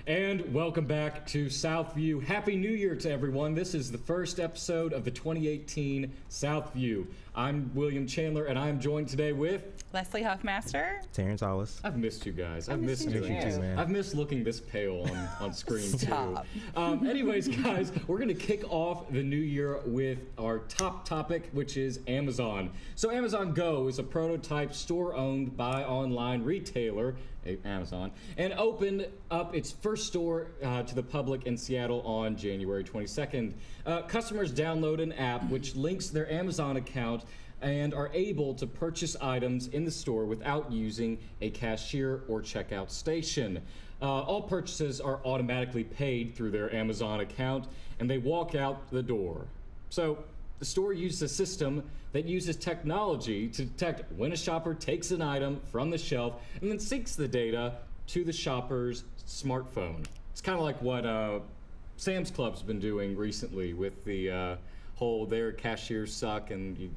And welcome back to Southview. Happy New Year to everyone. This is the first episode of the 2018 Southview. I'm William Chandler, and I'm joined today with Leslie Huffmaster. Terrence Hollis. I've missed you guys. I've missed you doing too, this. man. I've missed looking this pale on screen Stop. too. Anyways, guys, we're going to kick off the new year with our top topic, which is Amazon. So Amazon Go is a prototype store owned by online retailer, Amazon, and opened up its first store to the public in Seattle on January 22nd. Customers download an app which links their Amazon account and are able to purchase items in the store without using a cashier or checkout station. All purchases are automatically paid through their Amazon account, and they walk out the door. So the store uses a system that uses technology to detect when a shopper takes an item from the shelf and then syncs the data to the shopper's smartphone. It's kind of like what Sam's Club's been doing recently with the whole their cashiers suck and you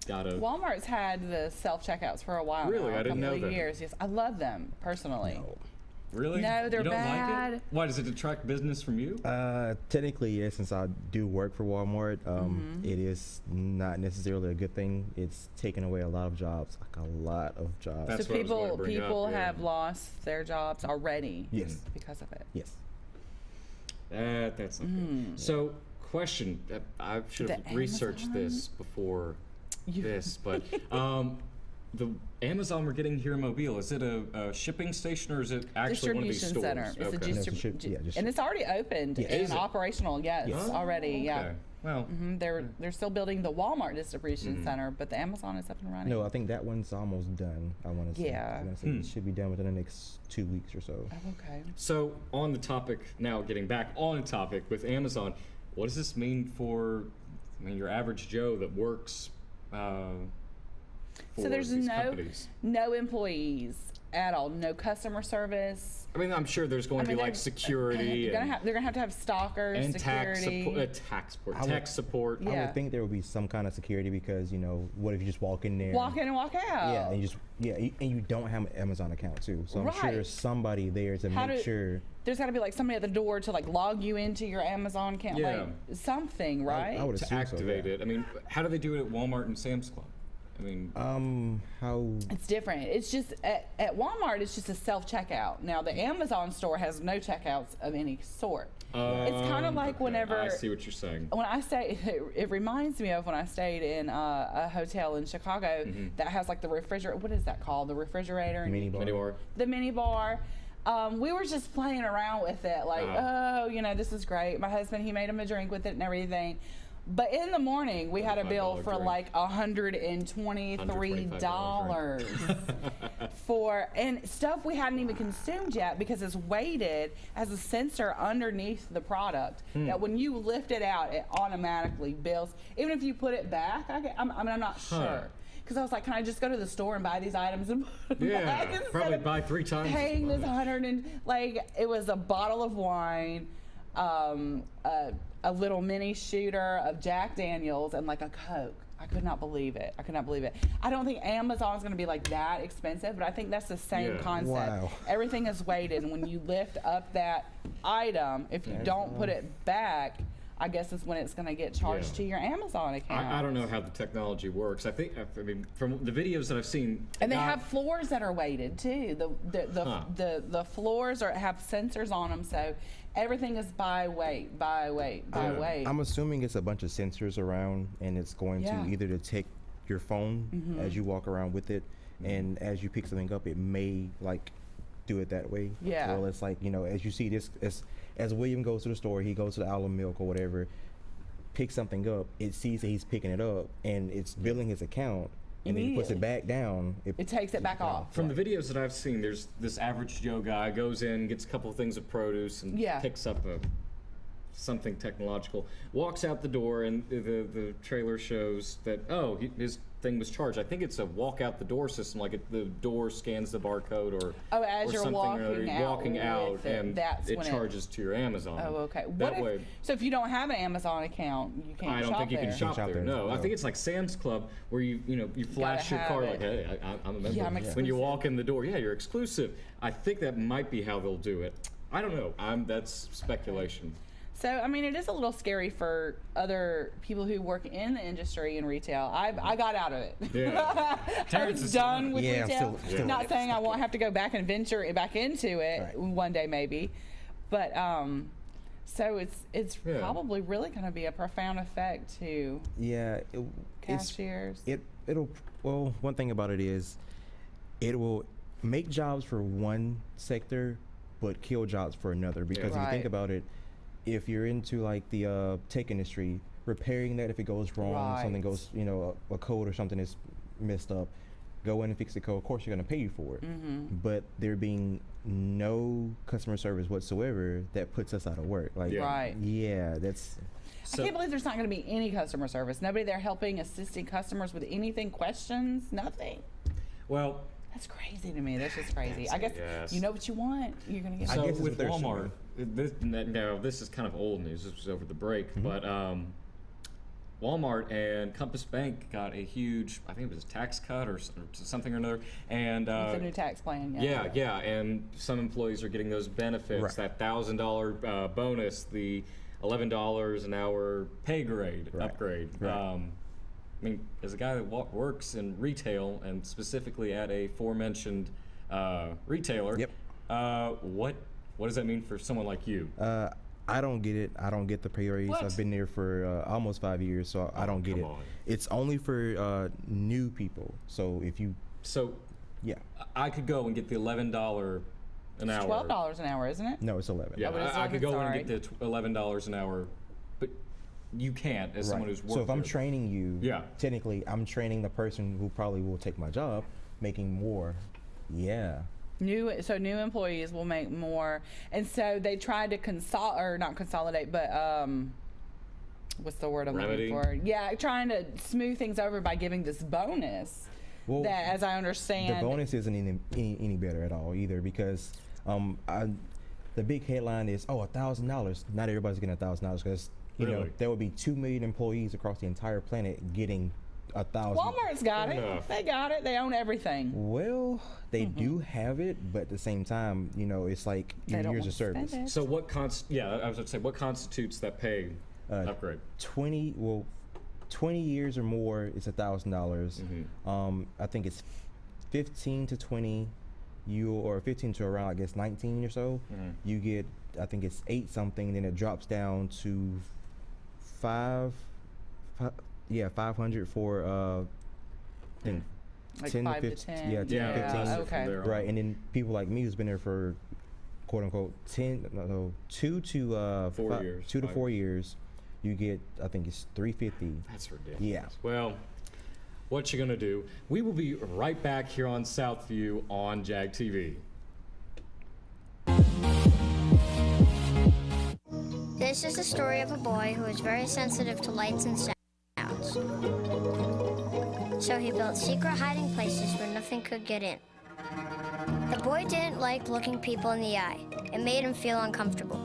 gotta... Walmart's had the self-checkouts for a while Really? now, I didn't know a couple that. of years. Yes, I love them, personally. No. Really? No, they're you don't bad. like it? Why, does it detract business from you? Technically, yes, since I do work for Walmart, it is not necessarily a good thing. It's taken away a lot of jobs, like a lot of jobs. That's So what I was going to bring people up, yeah. have lost their jobs already Yes. because of it. Yes. That's not good. So, question, I should have The researched Amazon? this before You- this, but the Amazon we're getting here in Mobile, is it a shipping station or is it actually one of these Distribution stores? center. It's Okay. a No, it's a ship- yeah, just- and it's already opened Yes. and Is it? operational. Yes, Yes. already. Yeah. Okay. Well, They're still building the Walmart distribution center, but the Amazon is up and running. No, I think that one's almost done. I want to say. Yeah. I want to say it should be done within the next 2 weeks or so. Oh, okay. so on the topic, now getting back on topic with Amazon, what does this mean for your average Joe that works for So there's these companies? no employees at all, no customer service. I mean, I'm sure there's going to be like they're- security They're gonna have stalkers, and tax security. support, I would- tech support. I Yeah. would think there would be some kind of security because, what if you just walk in there? Walk in and walk out. Yeah, and you don't have an Amazon account too. So I'm sure Right. there's somebody there to How make do- sure. There's got to be like somebody at the door to like log you into your Amazon account, Yeah. like something, right? I would To assume activate so, yeah. it. I mean, how do they do it at Walmart and Sam's Club? I mean, How? It's different. It's just at Walmart, it's just a self checkout. Now the Amazon store has no checkouts of any sort. It's kind of like okay, whenever I see what you're saying. when I stay, it reminds me of when I stayed in a hotel in Chicago that has like the refrigerator. What is that called? The refrigerator. Mini bar. Anymore? The mini bar. We were just playing around with it, like, this is great. My husband, he made him a drink with it and everything. But in the morning, we had a bill $5 for drink. like $123 for and stuff we hadn't even consumed yet because it's weighted as a sensor underneath the product that when you lift it out, it automatically bills. Even if you put it back, I'm not sure. Because I was like, can I just go to the store and buy these items and put them back Yeah, instead probably of buy 3 times. as paying this much. 100 and it was a bottle of wine, a little mini shooter of Jack Daniels, and like a Coke. I could not believe it. I don't think Amazon's going to be like that expensive, but I think that's the same Yeah. concept. Wow. Everything is weighted, and when you lift up that item, if you don't put it back, I guess is when it's going to get charged Yeah. to your Amazon account. I don't know how the technology works. I mean, from the videos that I've seen, And they have floors that are weighted too. The floors have sensors on them, so everything is by weight. I'm assuming it's a bunch of sensors around, and it's going Yeah. to either detect your phone as you walk around with it, and as you pick something up, it may like do it that way. Yeah. Well, it's like as you see this, as William goes to the store, he goes to the aisle of milk or whatever, picks something up, it sees that he's picking it up, and it's billing his account, and then he puts it back down. It takes it back off. From the videos that I've seen, there's this average Joe guy goes in, gets a couple of things of produce, and Yeah. picks up something technological, walks out the door, and the trailer shows that his thing was charged. I think it's a walk out the door system, like the door scans the barcode or as or you're something, walking or out walking out, with it, and that's it when it- charges to your Amazon. Oh, okay. That So if you don't have an Amazon account, you can't I don't shop think you there. can shop shop there. there. No, I No. think it's like Sam's Club where you flash your have card it. like, hey, I'm a member. Yeah, I'm When you exclusive. walk in the door, yeah, you're exclusive. I think that might be how they'll do it. I don't know. That's speculation. So, I mean, it is a little scary for other people who work in the industry and retail. I got out of it. Yeah. I Terrence was is done with Yeah, I'm retail. still Not saying I won't have to go back and venture back into it Right. one day, maybe. But, so it's Yeah. probably really going to be a profound effect to Yeah, cashiers. Well, one thing about it is, it will make jobs for one sector, but kill jobs for another. Because if you think Right. about it, if you're into like the tech industry, repairing that if it goes wrong, something Right. goes, a code or something is messed up, go in and fix the code. Of course, you're going to pay you for it. But there being no customer service whatsoever, that puts us out of work. Like, Yeah. Right. yeah, that's. So, I can't believe there's not going to be any customer service. Nobody there helping, assisting customers with anything, questions, nothing. well, That's crazy to me. That's just crazy. I guess Yes. you know what you want, you're going to get I so guess it's with what they're Walmart, this is kind of old news. This was over the break, but Walmart and Compass Bank got a huge, I think it was a tax cut or something or another, and with the new tax plan. yeah, and some employees are getting those benefits, Right. that $1,000 bonus, the $11 an hour pay grade upgrade. Right. I mean, as a guy that works in retail and specifically at a aforementioned retailer, Yep. What does that mean for someone like you? I don't get it. I don't get the pay raise. What? I've been there for almost 5 years, so I don't get come it. on. It's only for new people. So if you, So yeah, I could go and get the $11 an It's hour. $12 an hour, isn't it? no, it's 11. Yeah, Oh, but it's I could go in sorry. and get the $11 an hour, but you can't as someone who's worked So if I'm there. training you, Yeah. technically I'm training the person who probably will take my job, making more. Yeah. New employees will make more, and so they tried to not consolidate, but what's the word I'm Remedy? looking for? Yeah, trying to smooth things over by giving this bonus. Well, That, as I understand, the bonus isn't any better at all either, because the big headline is, $1,000. Not everybody's getting $1,000 because Really? there would be 2 million employees across the entire planet getting 1,000. Walmart's got it. Enough. They got it. They own everything. Well, they do have it, but at the same time, it's like They your don't years of want to service. spend it. So I was going to say, what constitutes that pay upgrade? 20 years or more is $1,000. I think it's 15 to 20, or 15 to around, I guess, 19 or so. You get, I think it's 8 something, then it drops down to 500 for I think Like 10 5 to to 15. 10. Yeah, 10 Yeah, to 15. okay. from there on. Right, and then people like me who's been there for quote unquote 2 to 4 years. 2 to 5 4 years, you get, I think it's $350. That's ridiculous. Yeah. Well, what you gonna do? We will be right back here on Southview on JAG TV. This is the story of a boy who is very sensitive to lights and sounds. So he built secret hiding places where nothing could get in. The boy didn't like looking people in the eye. It made him feel uncomfortable.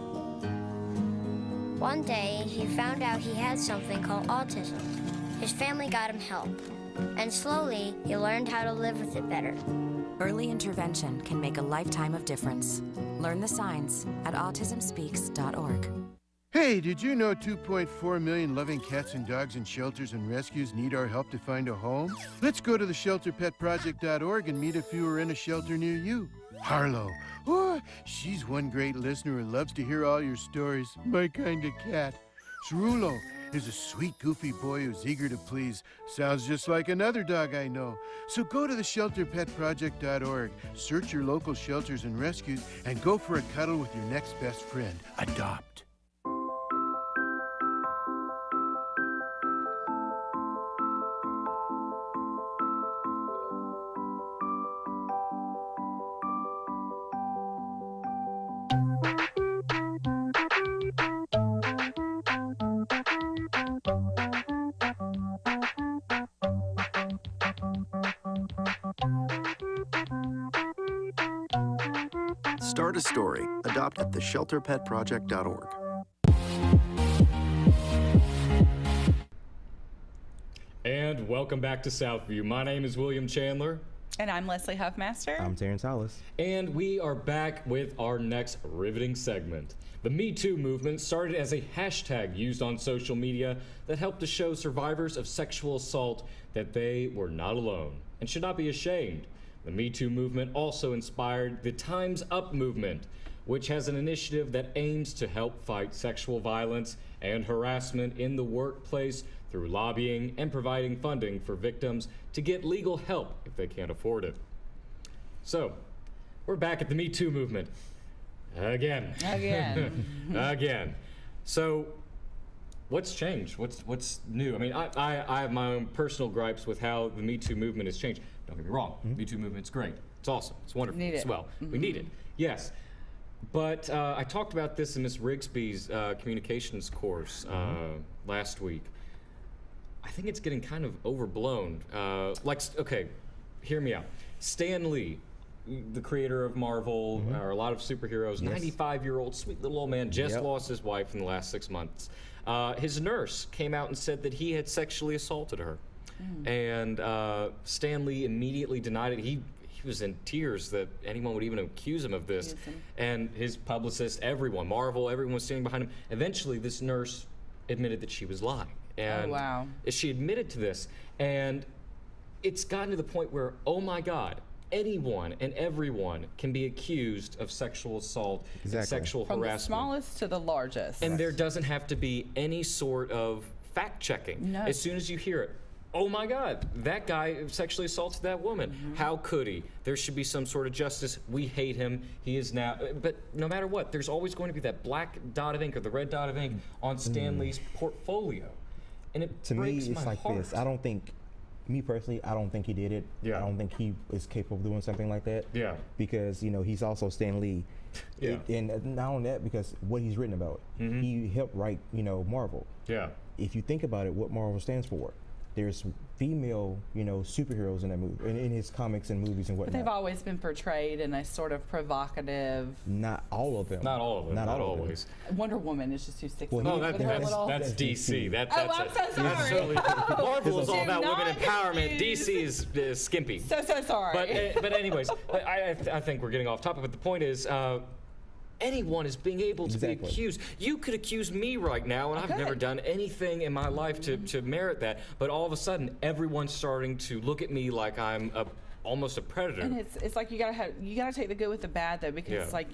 One day, he found out he had something called autism. His family got him help. And slowly, he learned how to live with it better. Early intervention can make a lifetime of difference. Learn the signs at autismspeaks.org. Hey, did you know 2.4 million loving cats and dogs in shelters and rescues need our help to find a home? Let's go to the shelterpetproject.org and meet a few who are in a shelter near you. Harlow, she's one great listener who loves to hear all your stories. My kind of cat. Cerulo is a sweet, goofy boy who's eager to please. Sounds just like another dog I know. So go to the shelterpetproject.org, search your local shelters and rescues, and go for a cuddle with your next best friend. Adopt. Start a story. Adopt at theshelterpetproject.org. And welcome back to Southview. My name is William Chandler. And I'm Leslie Huffmaster. I'm Terrence Hollis. And we are back with our next riveting segment. The METOO movement started as a hashtag used on social media that helped to show survivors of sexual assault that they were not alone and should not be ashamed. The METOO movement also inspired the Time's Up movement, which has an initiative that aims to help fight sexual violence and harassment in the workplace through lobbying and providing funding for victims to get legal help if they can't afford it. So, we're back at the METOO movement. Again. Again. So, what's changed? What's new? I mean, I have my own personal gripes with how the METOO movement has changed. Don't get me wrong. METOO movement's great. It's awesome. It's wonderful Need it. as well. We need it. Yes. But I talked about this in Miss Rigsby's communications course last week. I think it's getting kind of overblown. Okay, hear me out. Stan Lee, the creator of Marvel, or a lot of superheroes, 95-year-old sweet little old man, just lost his wife in the last 6 months. His nurse came out and said that he had sexually assaulted her. And Stan Lee immediately denied it. He was in tears that anyone would even accuse him of this. And his publicist, everyone, Marvel, everyone was standing behind him. Eventually, this nurse admitted that she was lying. And she admitted to this. And it's gotten to the point where, oh my God, anyone and everyone can be accused of sexual assault and sexual harassment. From the smallest to the largest. And there doesn't have to be any sort of fact checking. No. As soon as you hear it, oh my God, that guy sexually assaulted that woman. How could he? There should be some sort of justice. We hate him. He is now. But no matter what, there's always going to be that black dot of ink or the red dot of ink on Stan Lee's portfolio. And it To me, breaks it's my like heart. this. I don't think, me personally, I don't think he did it. Yeah. I don't think he is capable of doing something like that. Yeah. Because, he's also Stan Lee. Yeah. And not only that, because what he's written about. He helped write, Marvel. Yeah. If you think about it, what Marvel stands for, there's female, superheroes in that movie, in his comics and movies and But whatnot. they've always been portrayed in a sort of provocative. Not all of them. Not all of them. Not all of them. always. Wonder Woman is just too sexy. Well, No, with her little. that's DC. That's I'm so That's sorry. certainly, Marvel is all Do about women not empowerment. confuse. DC is skimpy. So sorry. But anyways, I think we're getting off topic. But the point is, anyone is being able to be accused. You could accuse me right now, and I've never done anything in my life to merit that. But all of a sudden, everyone's starting to look at me like I'm almost a predator. And it's like you gotta take the good with the bad though, because like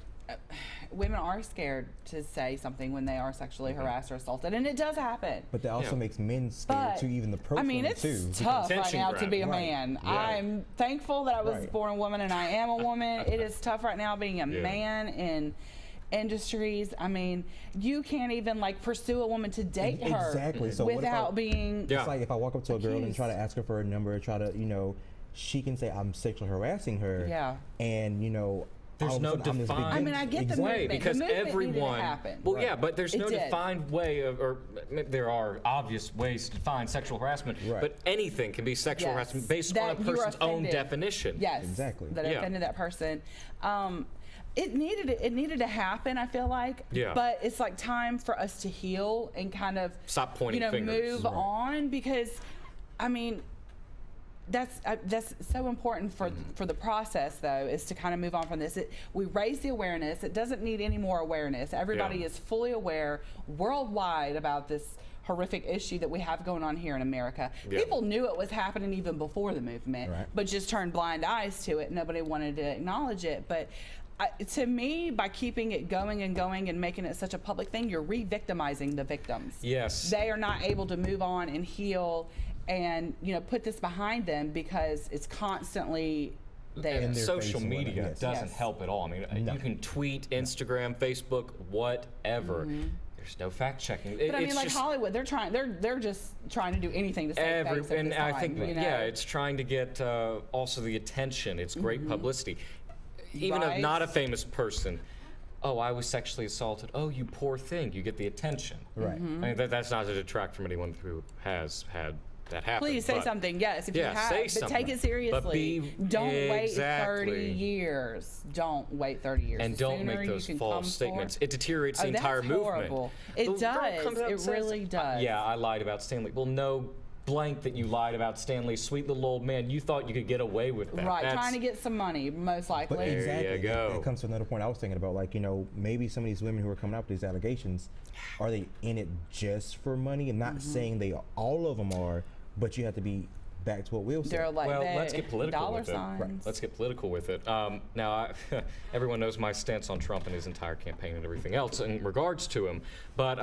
women are scared to say something when they are sexually harassed or assaulted, and it does happen. But that also makes men scared to even approach women it's too. tough right contention now ground. to be a man. Yeah. I'm thankful that I was born a woman and I am a woman. It is tough right now being a man in industries. I mean, you can't even pursue a woman to date her So without being. It's like if I walk up to a girl and try to ask her for a number, try to, she can say I'm sexually harassing her. Yeah. And there's no defined I mean, I get the way movement. because the movement everyone. needed to happen. Well, yeah, but there's no It did. defined way of, or there are obvious ways to define sexual harassment. But anything can be sexual harassment based on a That you are person's own offended. definition. Yes, Exactly. That offended that person. It needed to happen, I feel like. Yeah. But it's like time for us to heal and kind of Stop pointing fingers. move on, because I mean that's so important for the process though, is to kind of move on from this. We raise the awareness. It doesn't need any more awareness. Everybody is fully aware worldwide about this horrific issue that we have going on here in America. People knew it was happening even before the movement, but just turned blind eyes to it. Nobody wanted to acknowledge it. But to me, by keeping it going and going and making it such a public thing, you're re-victimizing the victims. Yes. They are not able to move on and heal and put this behind them because it's constantly there. And their social face and whatnot, media yes. doesn't help at all. I mean, you can tweet, Instagram, Facebook, whatever. There's no fact checking. But I mean, it's like just Hollywood, they're just trying to do anything to save face at and this I time, think you know? it's trying to get also the attention. It's great publicity. Even if Right. not a famous person. Oh, I was sexually assaulted. Oh, you poor thing. You get the attention. Right. I mean, that's not to detract from anyone who has had that happen. Please say but- something. Yes, if you have, say but something. take it seriously. But be- Don't wait exactly. 30 years. Don't wait 30 years. And The don't sooner make you those can false come statements. forward- It deteriorates the Oh, entire that's movement. horrible. It The girl does. comes out and It says, really does. Yeah, I lied about Stanley. Well, no, blank that you lied about Stanley, sweet little old man. You thought you could get away with that. Right, trying to get some money, most likely. But exactly, There you go. that comes to another point I was thinking about. Like, maybe some of these women who are coming out with these allegations, are they in it just for money? I'm not saying all of them are, but you have to be back to what Will said. They're like Well, let's get political dollar with it. signs. Right. Let's get political with it. Now, everyone knows my stance on Trump and his entire campaign and everything else in regards to him, but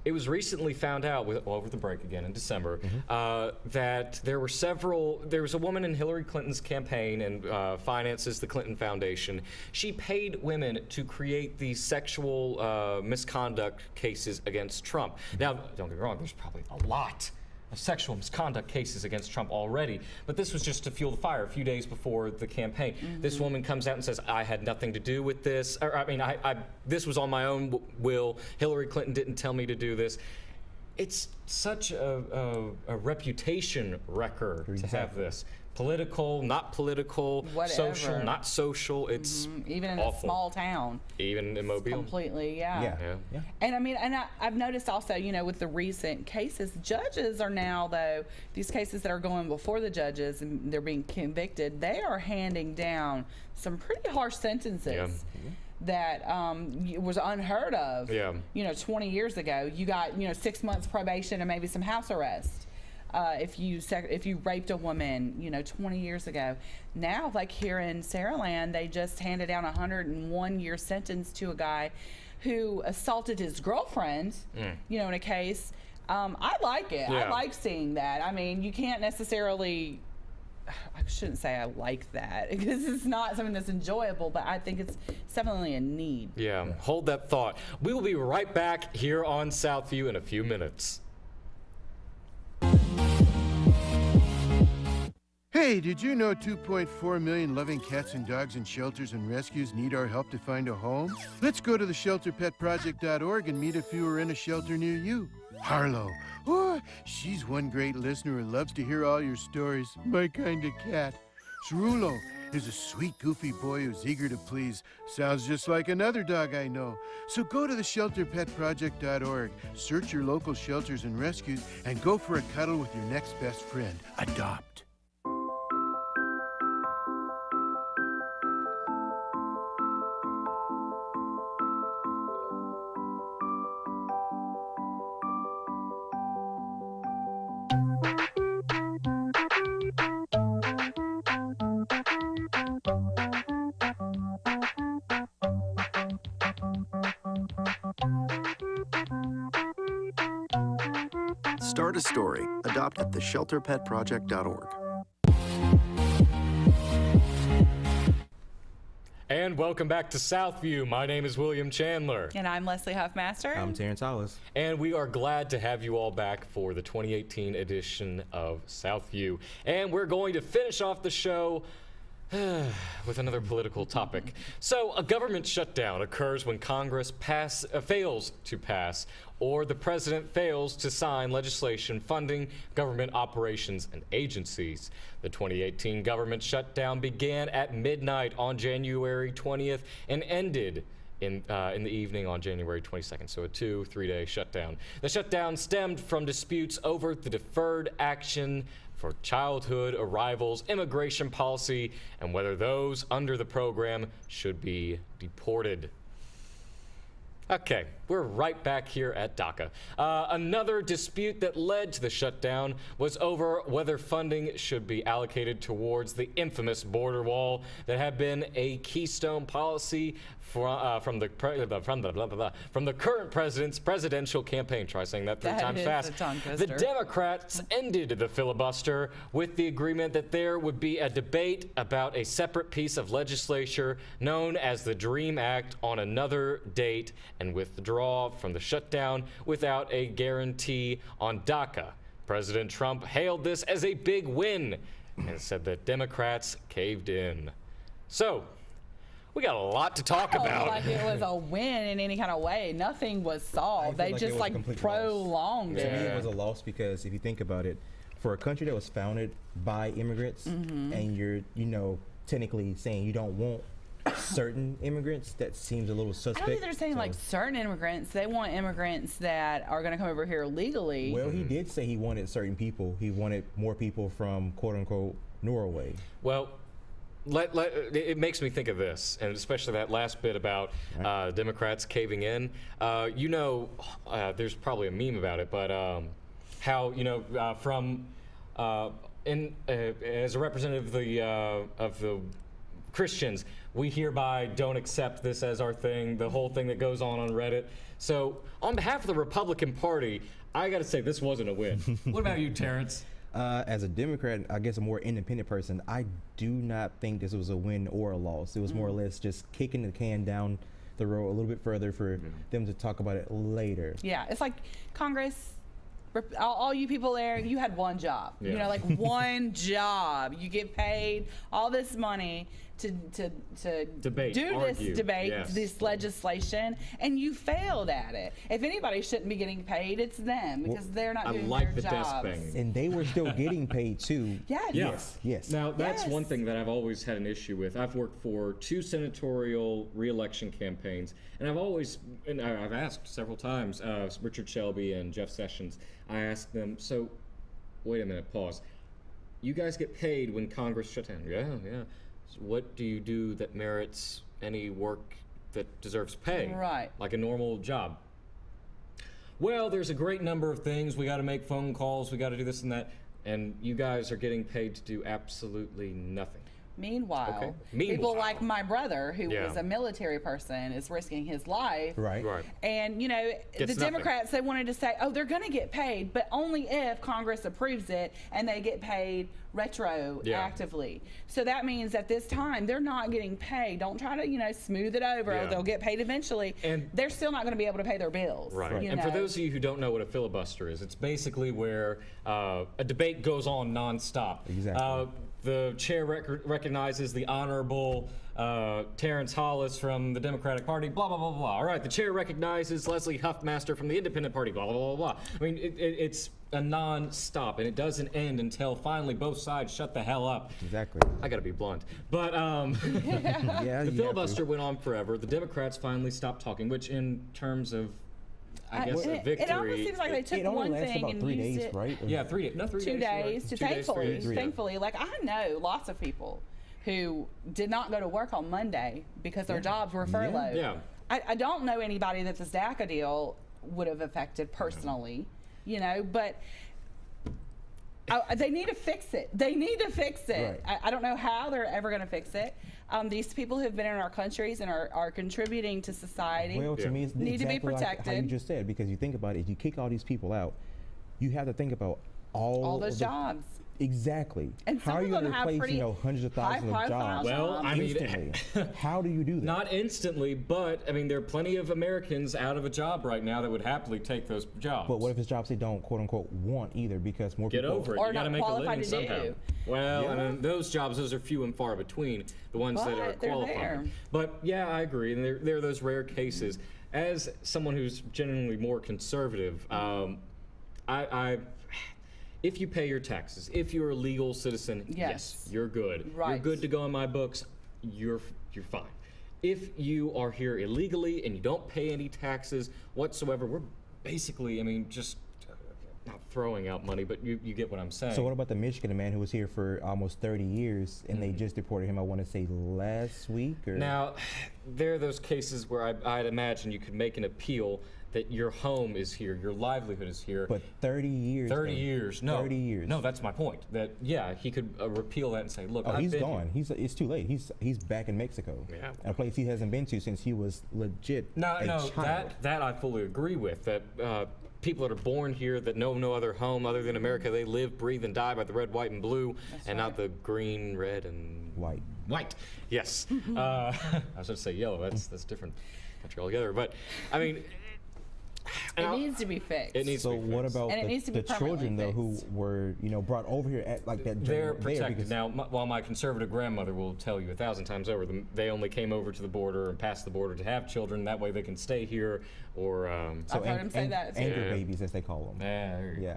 it was recently found out, over the break again in December, that there was a woman in Hillary Clinton's campaign and finances the Clinton Foundation. She paid women to create these sexual misconduct cases against Trump. Now, don't get me wrong, there's probably a lot of sexual misconduct cases against Trump already, but this was just to fuel the fire a few days before the campaign. This woman comes out and says, I had nothing to do with this, or I mean, this was on my own will. Hillary Clinton didn't tell me to do this. It's such a reputation wrecker to have this. Political, not political, Whatever. social, not social. It's even in awful. a small town. Even in Mobile. Completely, yeah. Yeah. And I mean, I've noticed also, with the recent cases, judges are now, though, these cases that are going before the judges and they're being convicted, they are handing down some pretty harsh sentences. That was unheard of. 20 years ago. You got 6 months probation and maybe some house arrest. If you raped a woman, 20 years ago. Now, like here in Saraland, they just handed down a 101-year sentence to a guy who assaulted his girlfriend, in a case. I like it. I like seeing that. I mean, you can't necessarily, I shouldn't say I like that because it's not something that's enjoyable, but I think it's definitely a need. Yeah, hold that thought. We will be right back here on Southview in a few minutes. Hey, did you know 2.4 million loving cats and dogs in shelters and rescues need our help to find a home? Let's go to the shelterpetproject.org and meet a few who are in a shelter near you. Harlow, she's one great listener who loves to hear all your stories. My kind of cat. Cerulo is a sweet, goofy boy who's eager to please. Sounds just like another dog I know. So go to the shelterpetproject.org, search your local shelters and rescues, and go for a cuddle with your next best friend. Adopt. Start a story. Adopt at theshelterpetproject.org. And welcome back to Southview. My name is William Chandler. And I'm Leslie Huffmaster. I'm Terrence Hollis. And we are glad to have you all back for the 2018 edition of Southview. And we're going to finish off the show with another political topic. So, a government shutdown occurs when Congress fails to pass or the president fails to sign legislation funding government operations and agencies. The 2018 government shutdown began at midnight on January 20th and ended in the evening on January 22nd, so a 2-3-day shutdown. The shutdown stemmed from disputes over the deferred action for childhood arrivals, immigration policy, and whether those under the program should be deported. Okay, we're right back here at DACA. Another dispute that led to the shutdown was over whether funding should be allocated towards the infamous border wall that had been a keystone policy from the current president's presidential campaign. Try saying that 3 times fast. The Democrats ended the filibuster with the agreement that there would be a debate about a separate piece of legislation known as the DREAM Act on another date and withdraw from the shutdown without a guarantee on DACA. President Trump hailed this as a big win and said that Democrats caved in. So, we got a lot to talk about. Like it was a win in any kind of way. Nothing was solved. They just prolonged To me, it. it was a loss because if you think about it, for a country that was founded by immigrants and you're, technically saying you don't want certain immigrants that seems a little I suspect. don't think they're saying so- like certain immigrants. They want immigrants that are going to come over here legally. Well, he did say he wanted certain people. He wanted more people from quote unquote Norway. Well, it makes me think of this, and especially that last bit about Democrats caving in. There's probably a meme about it, but how as a representative of the Christians, we hereby don't accept this as our thing. The whole thing that goes on Reddit. So, on behalf of the Republican Party, I got to say this wasn't a win. What about you, Terrence? As a Democrat, I guess a more independent person, I do not think this was a win or a loss. It was more or less just kicking the can down the road a little bit further for them to talk about it later. Yeah, it's like Congress. All you people there, you had one job. Yeah. You know, like one job. You get paid all this money to Debate, do argue. this debate, Yes. this legislation, and you failed at it. If anybody shouldn't be getting paid, it's them because they're not I doing like their the jobs. desk banging. And they were still getting paid too. Yes. Yes. Now, that's Yes. one thing that I've always had an issue with. I've worked for 2 senatorial re-election campaigns, and I've asked several times, Richard Shelby and Jeff Sessions, I asked them, so, wait a minute, pause. You guys get paid when Congress shut down? Yeah. So what do you do that merits any work that deserves pay? Right. Like a normal job? Well, there's a great number of things. We got to make phone calls. We got to do this and that. And you guys are getting paid to do absolutely nothing. Meanwhile, Okay. people Meanwhile. like my brother, who Yeah. was a military person, is risking his life. Right. And, you know, Gets the nothing. Democrats, they wanted to say, oh, they're going to get paid, but only if Congress approves it and they get paid retroactively. So that means at this time, they're not getting paid. Don't try to, smooth it over. Yeah. Oh, they'll get paid eventually. And- they're still not going to be able to pay their bills. Right. you And for know. those of you who don't know what a filibuster is, it's basically where a debate goes on nonstop. Exactly. The chair recognizes the Honorable Terrence Hollis from the Democratic Party, blah, blah, blah, blah. All right, the chair recognizes Leslie Huffmaster from the Independent Party, blah, blah, blah, blah. I mean, it's a non-stop, and it doesn't end until finally both sides shut the hell up. Exactly. I gotta be blunt. But Yeah. the you filibuster have went on forever. The Democrats finally stopped talking, which in terms of, I guess, a victory. It almost seems like they to. took It only one lasts thing about and 3 used days, it. right? Yeah, 3 days. No, 3 days. 2 you're right. days. 2 days, Thankfully, 3 days. thankfully, like I know lots of people who did not go to work on Monday because their jobs were furloughed. Yeah. I don't know anybody that this DACA deal would have affected personally, but they need to fix it. They need to fix it. Right. I don't know how they're ever going to fix it. These people who have been in our countries and are contributing to society. Well, to me, it's Need to be exactly like how you protected. just said, because you think about it, if you kick all these people out, you have to think about all those of the- jobs. Exactly. And how some are of you going them to have replace, pretty hundreds of thousands of high-profile jobs Well, I mean, instantly? How do you do that? Not instantly, but I mean, there are plenty of Americans out of a job right now that would happily take those jobs. But what if it's jobs they don't quote unquote want either? Because more Get people over it. Or You got to not make a qualified living to do. somehow. Well, I Yeah. mean, those jobs, those are few and far between, the ones that are But they're qualified. there. But yeah, I agree. And there are those rare cases. As someone who's genuinely more conservative, if you pay your taxes, if you're a legal citizen, yes, you're good. You're Right. good to go in my books. You're fine. If you are here illegally and you don't pay any taxes whatsoever, we're basically, just not throwing out money, but you get what I'm saying. So what about the Michigan man who was here for almost 30 years and they just deported him, I want to say last week? Or? Now, there are those cases where I'd imagine you could make an appeal that your home is here, your livelihood is here. But 30 years. 30 though. years, no. 30 years. No, that's my point. That, yeah, he could repeal that and say, look, Oh, I've he's been gone. here. It's too late. He's back in Mexico. Yeah. A place he hasn't been to since he was legit a No, child. that I fully agree with. That people that are born here that know no other home other than America, they live, breathe, and die by the red, white, and blue, and not the green, red, and White. White. Yes. I was going to say yellow. That's different country altogether. But I mean, It needs to be fixed. it needs So to be what fixed. about And it the, needs to be the children though who permanently were brought over here at like that? They're there protected. because- Now, while my conservative grandmother will tell you 1,000 times over, they only came over to the border and past the border to have children. That way they can stay here or... So I've heard him say that, too. Anger Yeah. babies, as they call them. Yeah, there you go. Yeah.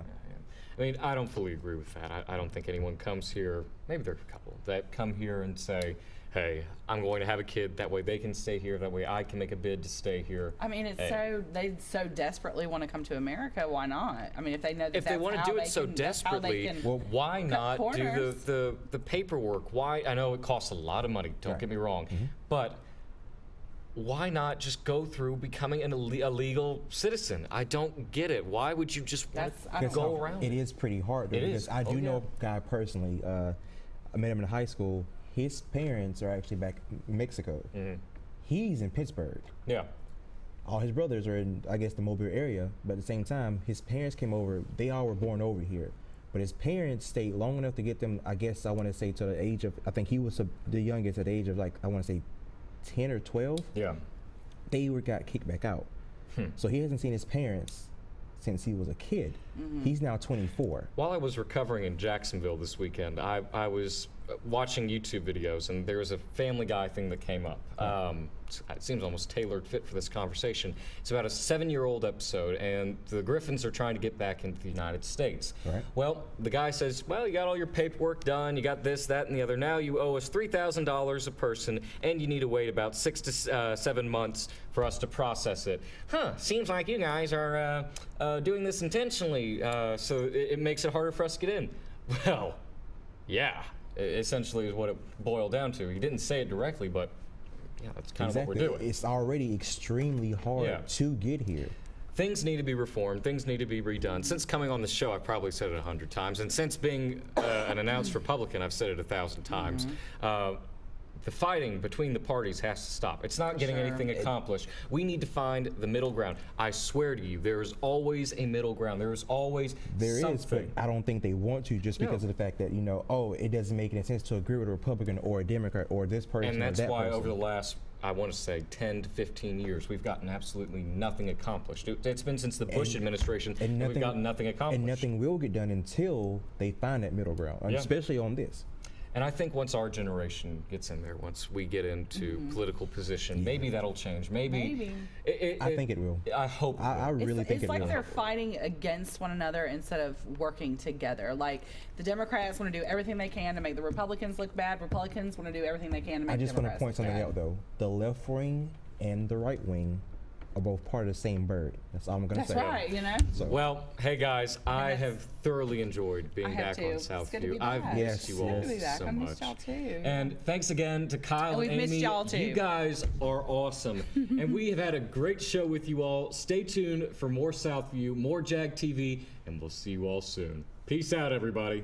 I mean, I don't fully agree with that. I don't think anyone comes here, maybe there are a couple, that come here and say, hey, I'm going to have a kid, that way they can stay here, that way I can make a bid to stay here. I mean, it's Hey. they so desperately want to come to America. Why not? I mean, if they know that If they want to do it so that's how they desperately, can why cut not do corners. the paperwork? Why? I know it costs a lot of money, don't get me wrong, but why not just go through becoming a legal citizen? I don't get it. Why would you just want I to don't go know. around It is pretty hard, though, It because is. I do Oh, know yeah. a guy personally. I met him in high school. His parents are actually back in Mexico. He's in Pittsburgh. Yeah. All his brothers are in, I guess, the Mobile area, but at the same time, his parents came over. They all were born over here, but his parents stayed long enough to get them, I guess, I want to say to the age of, I think he was the youngest at the age of, like, I want to say 10 or 12. Yeah. They got kicked back out. So he hasn't seen his parents since he was a kid. He's now 24. While I was recovering in Jacksonville this weekend, I was watching YouTube videos, and there was a Family Guy thing that came up. It seems almost tailored fit for this conversation. It's about a 7-year-old episode, and the Griffins are trying to get back into the United States. Right. Well, the guy says, well, you got all your paperwork done, you got this, that, and the other. Now you owe us $3,000 a person, and you need to wait about 6 to 7 months for us to process it. Seems like you guys are doing this intentionally, so it makes it harder for us to get in. Well, yeah, essentially is what it boiled down to. He didn't say it directly, but yeah, that's kind of what we're doing. It's already extremely hard Yeah. to get here. Things need to be reformed. Things need to be redone. Since coming on the show, I've probably said it 100 times, and since being an announced Republican, I've said it 1,000 times. The fighting between the parties has to stop. It's not getting anything accomplished. We need to find the middle ground. I swear to you, there is always a middle ground. There is always There something. is, but I don't think they want to, just because No. of the fact that, it doesn't make any sense to agree with a Republican or a Democrat or this person And that's or that why person. over the last, I want to say, 10 to 15 years, we've gotten absolutely nothing accomplished. It's been since the Bush administration, and we've gotten nothing accomplished. And nothing will get done until they find that middle ground, Yeah. especially on this. And I think once our generation gets in there, once we get into political position, maybe that'll change. Maybe. I think it will. I hope. I really think It's it like will. they're fighting against one another instead of working together. Like the Democrats want to do everything they can to make the Republicans look bad. Republicans want to do everything they can to make I just the want to Democrats point look something bad. out, though. The left wing and the right wing are both part of the same bird. That's all I'm going to That's say. right, you know? So, Well, hey guys, I that's- have thoroughly enjoyed being I have back on too. It's good to Southview. be I've back. missed Yes, you all yes. Good to be back. so I much. missed y'all too. And thanks again to Kyle And and we've missed Amy. y'all too. You guys are awesome. And we have had a great show with you all. Stay tuned for more Southview, more JAG TV, and we'll see you all soon. Peace out, everybody.